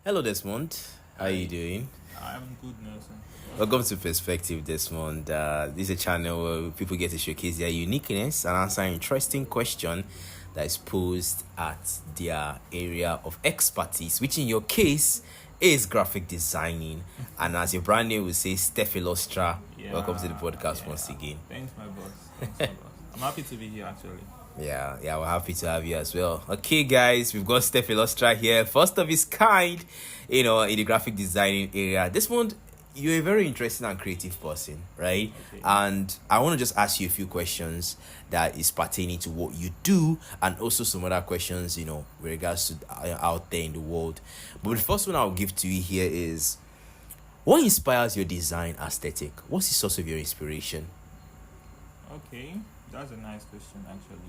Hello, Desmond. How are you Hi, doing? I'm good, Nelson. Welcome to Perspective, Desmond. This is a channel where people get to showcase their uniqueness and answer interesting question that is posed at their area of expertise, which in your case is graphic designing. And as your brand name will say, Steph Illustra. Welcome to the podcast once again. Thanks, my boss. Thanks, my boss. I'm happy to be here, actually. Yeah, we're happy to have you as well. Okay, guys, we've got Steph Illustra here, first of his kind, in the graphic designing area. This one, you're a very interesting and creative person, right? Okay. And I want to just ask you a few questions that is pertaining to what you do, and also some other questions, with regards to out there in the world. But the first one I'll give to you here is, what inspires your design aesthetic? What's the source of your inspiration? Okay, that's a nice question, actually.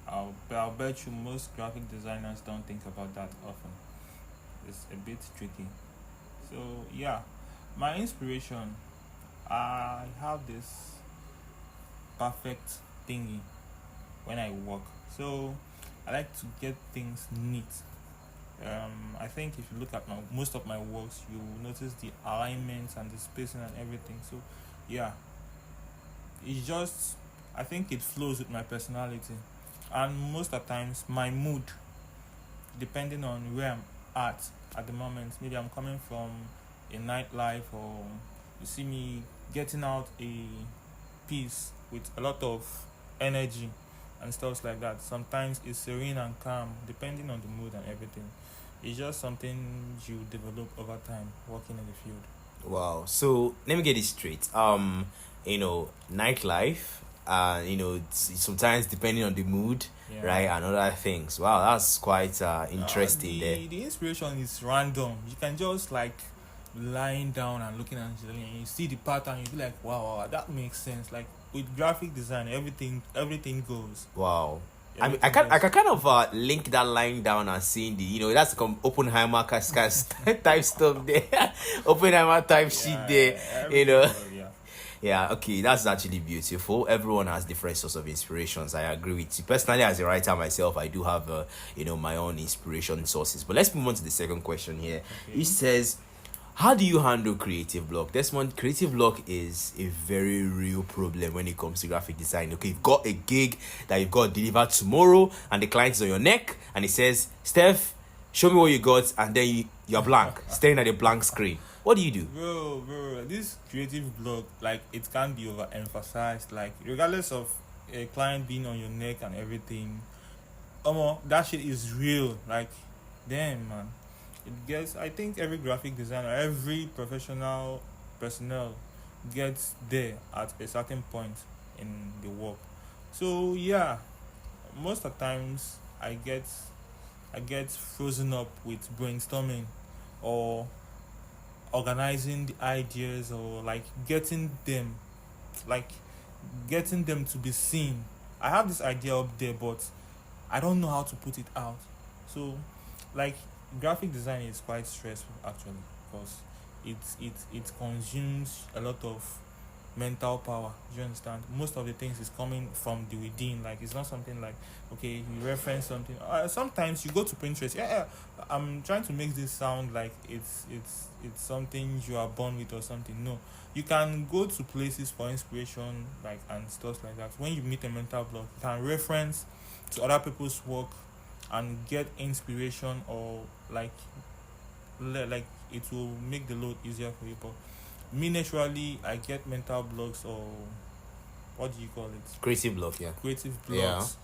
I'll bet you most graphic designers don't think about that often. It's a bit tricky. So, yeah, my inspiration, I have this perfect thingy when I work. So, I like to get things neat. I think if you look at most of my works, you will notice the alignments and the spacing and everything. So, yeah, it's just I think it flows with my personality, and most of the times my mood, depending on where I'm at the moment. Maybe I'm coming from a nightlife, or you see me getting out a piece with a lot of energy and stuff like that. Sometimes it's serene and calm, depending on the mood and everything. It's just something you develop over time working in the field. Wow. So let me get this straight. Nightlife, sometimes depending on the mood, Yeah. right, and other things. Wow, that's quite interesting there. The inspiration is random. You can just like lying down and looking at it, and you see the pattern. You be like, wow, that makes sense. Like with graphic design, everything goes. Wow. I mean, Everything I goes. can kind of link that lying down and seeing that's Oppenheimer type stuff there, Oppenheimer type sheet there, Everything goes, yeah. Yeah, okay, that's actually beautiful. Everyone has different sorts of inspirations. I agree with you. Personally, as a writer myself, I do have, my own inspiration sources. But let's move on to the second question here. Okay. It says, how do you handle creative block? This one, creative block is a very real problem when it comes to graphic design. Okay, you've got a gig that you've got to deliver tomorrow, and the client is on your neck, and he says, Steph, show me what you got, and then you're blank, staring at a blank screen. What do you do? Bro, this creative block, like, it can't be overemphasized. Like, regardless of a client being on your neck and everything, that shit is real. Like, damn, man. I think every graphic designer, every professional personnel gets there at a certain point in the work. So, yeah, most of the times I get frozen up with brainstorming, or organizing the ideas, or like getting them to be seen. I have this idea up there, but I don't know how to put it out. So, like, graphic design is quite stressful, actually, because it consumes a lot of mental power. Do you understand? Most of the things is coming from the within. Like, it's not something like, okay, you reference something. Sometimes you go to Pinterest. Yeah, I'm trying to make this sound like it's something you are born with or something. No, you can go to places for inspiration, like, and stuff like that. When you meet a mental block, you can reference to other people's work and get inspiration, or like it will make the load easier for you. But me, naturally, I get mental blocks, or what do you call it, Creative block, yeah. creative Yeah. blocks,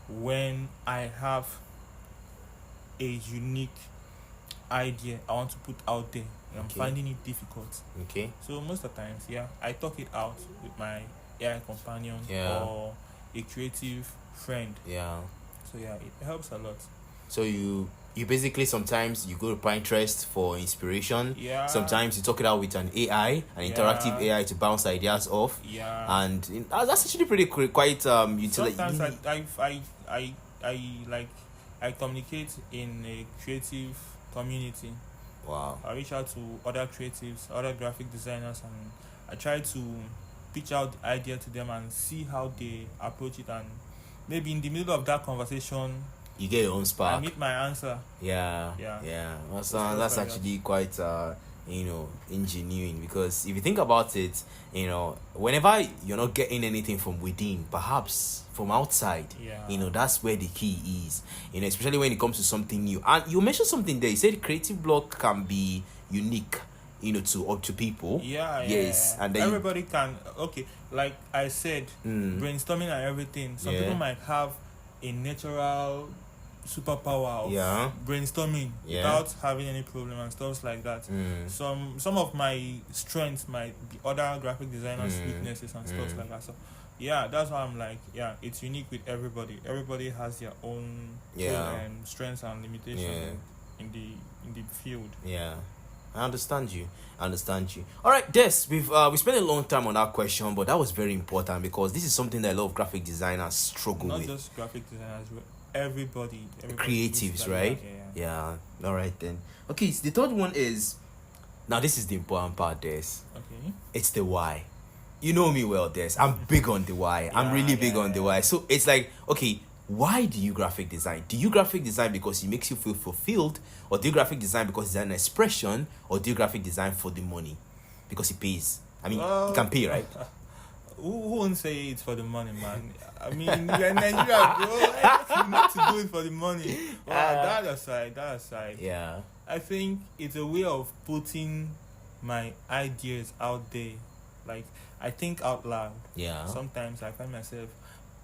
when I have a unique idea I want to put out there, and I'm Okay. finding it difficult. Okay. So most of the times, yeah, I talk it out with my AI companion, Yeah. or a creative friend. Yeah. So yeah, it helps a lot. So you basically, sometimes you go to Pinterest for inspiration. Yeah. Sometimes you talk it out with an AI, an interactive Yeah. AI, to bounce ideas off. Yeah. And that's actually pretty quite Sometimes I communicate in a creative community. Wow. I reach out to other creatives, other graphic designers, and I try to pitch out the idea to them and see how they approach it. And maybe in the middle of that conversation, You get your own I spark. meet my answer. Yeah. Yeah. That's, Stuff that's like actually quite ingenuine, because if you think about it, whenever you're not getting anything from within, perhaps from outside, Yeah. that's where the key is. Especially when it comes to something new. And you mentioned something there. You said creative block can be unique, to people. Yeah, Yes, yeah. and then Everybody can. Okay, like I said, brainstorming and everything. Some people might have a natural superpower of Yeah. brainstorming Yeah. without having any problem and stuff like that. Some of my strengths might be other graphic designers' weaknesses and stuff like that. So yeah, that's why I'm like, yeah, it's unique with everybody. Everybody has their own strengths and limitations in the field. Yeah. I understand you. All right, Des, we spent a long time on that question, but that was very important because this is something that a lot of graphic designers struggle Not with. just graphic designers, everybody Creatives, right? Yeah. All right then. Okay, so the third one is, now this is the important part, Des. Okay. It's the why. You know me well, Des. I'm big on the why. I'm really big on the why. So it's like, okay, why do you graphic design? Do you graphic design because it makes you feel fulfilled, or do you graphic design because it's an expression, or do you graphic design for the money because it pays? I mean, it can pay, right? Who won't say it's for the money, man? I mean, you're in Nigeria, bro. You need to do it for the money. Well, that aside. Yeah. I think it's a way of putting my ideas out there. Like, I think out loud. Yeah. Sometimes I find myself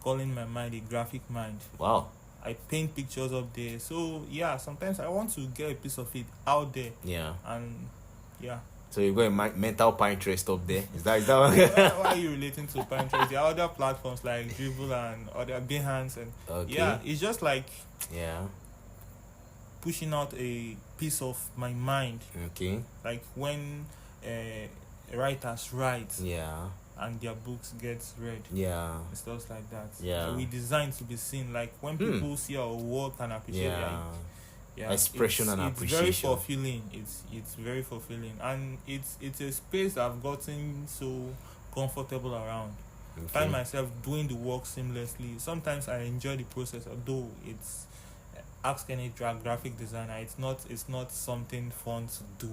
calling my mind a graphic mind. Wow. I paint pictures up there. So, yeah, sometimes I want to get a piece of it out there. Yeah. And, yeah. So you've got a mental Pinterest up there. Is that one? Why are you relating to Pinterest? There are other platforms like Dribble and other Behance, and yeah, it's just like pushing out a piece of my mind. Okay. Like when writers write, and their books gets read, and stuff like that. Yeah. We design to be seen. Like when people see our work and appreciate it. Expression and appreciation. It's very fulfilling. It's very fulfilling, and it's a space I've gotten so comfortable around. Okay. Find myself doing the work seamlessly. Sometimes I enjoy the process, although it's ask any graphic designer. It's not something fun to do.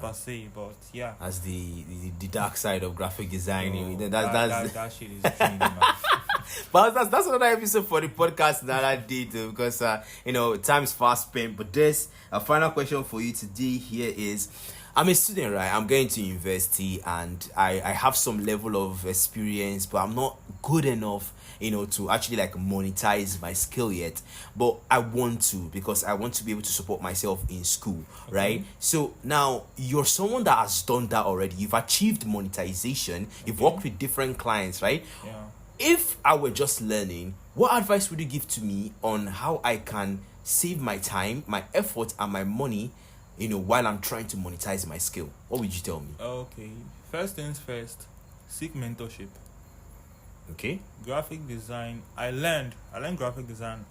Per se, but yeah. As the dark side of graphic designing. That shit is dreamy, man. But that's another episode for the podcast that I did, because time is fast spent. But this a final question for you today here is, I'm a student, right? I'm going to university, and I have some level of experience, but I'm not good enough to actually like monetize my skill yet. But I want to, because I want to be able to support myself in school, right? So now you're someone that has done that already. You've achieved monetization. You've worked with different clients, right? Yeah. If I were just learning, what advice would you give to me on how I can save my time, my effort, and my money, while I'm trying to monetize my skill? What would you tell me? Okay. First things first, seek mentorship. Okay. Graphic design, I learned graphic design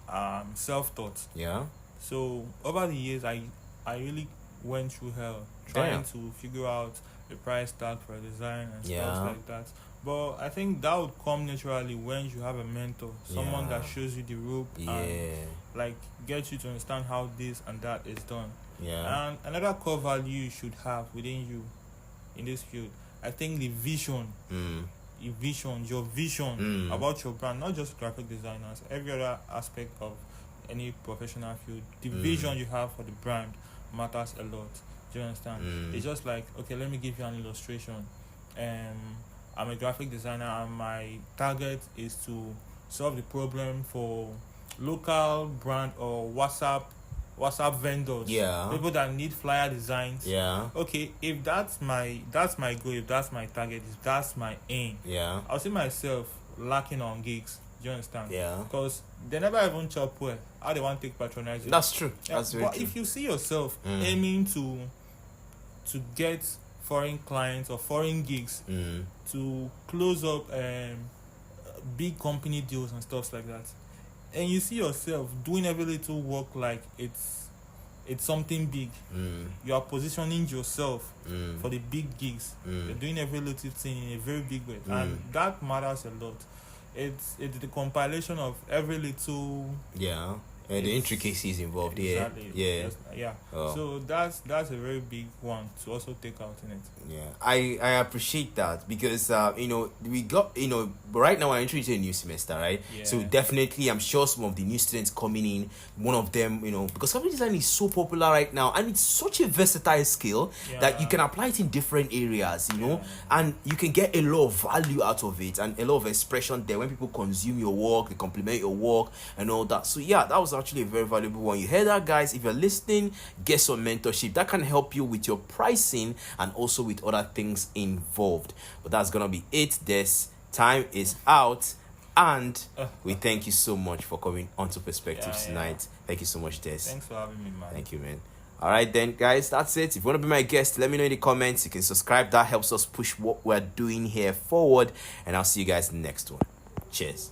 self-taught. Yeah. So over the years I really went through hell trying to figure out the price tag for a design and stuff like that. But I think that would come naturally when you have a mentor, someone that shows you the rope and like get you to understand how this and that is done. Yeah. And another core value you should have within you in this field, I think the vision. Your vision about your brand, not just graphic designers, every other aspect of any professional field. The vision you have for the brand matters a lot. Do you understand? It's just like, okay, let me give you an illustration. I'm a graphic designer, and my target is to solve the problem for local brand or WhatsApp vendors. People that need flyer designs. Okay, if that's my goal, if that's my target, if that's my aim, I'll see myself lacking on gigs. Do you understand? Because they never even chop well. How they want to take patronize it. That's true. That's very but true. If you see yourself aiming to get foreign clients or foreign gigs, to close up big company deals and stuff like that, and you see yourself doing every little work like it's something big, you are positioning yourself for the big gigs. You're doing every little thing in a very big way, and that matters a lot. It's the compilation of every little And the intricacies involved here. Exactly. Yeah. Yeah. Oh. So that's a very big one to also take out in it. Yeah, I appreciate that because we got right now we're entering into a new semester, right? Yeah. So definitely I'm sure some of the new students coming in, one of them, because graphic design is so popular right now and it's such a versatile skill that you can apply it in different areas, and you can get a lot of value out of it and a lot of expression there when people consume your work, they compliment your work and all that. So yeah, that was actually a very valuable one. You heard that, guys? If you're listening, get some mentorship that can help you with your pricing and also with other things involved. But that's gonna be it. This time is out, and we thank you so much for coming onto Perspectives tonight. Thank you so much, Des. Thanks for having me, man. Thank you, man. All right then, guys, that's it. If you want to be my guest, let me know in the comments. You can subscribe. That helps us push what we're doing here forward, and I'll see you guys next one. Cheers.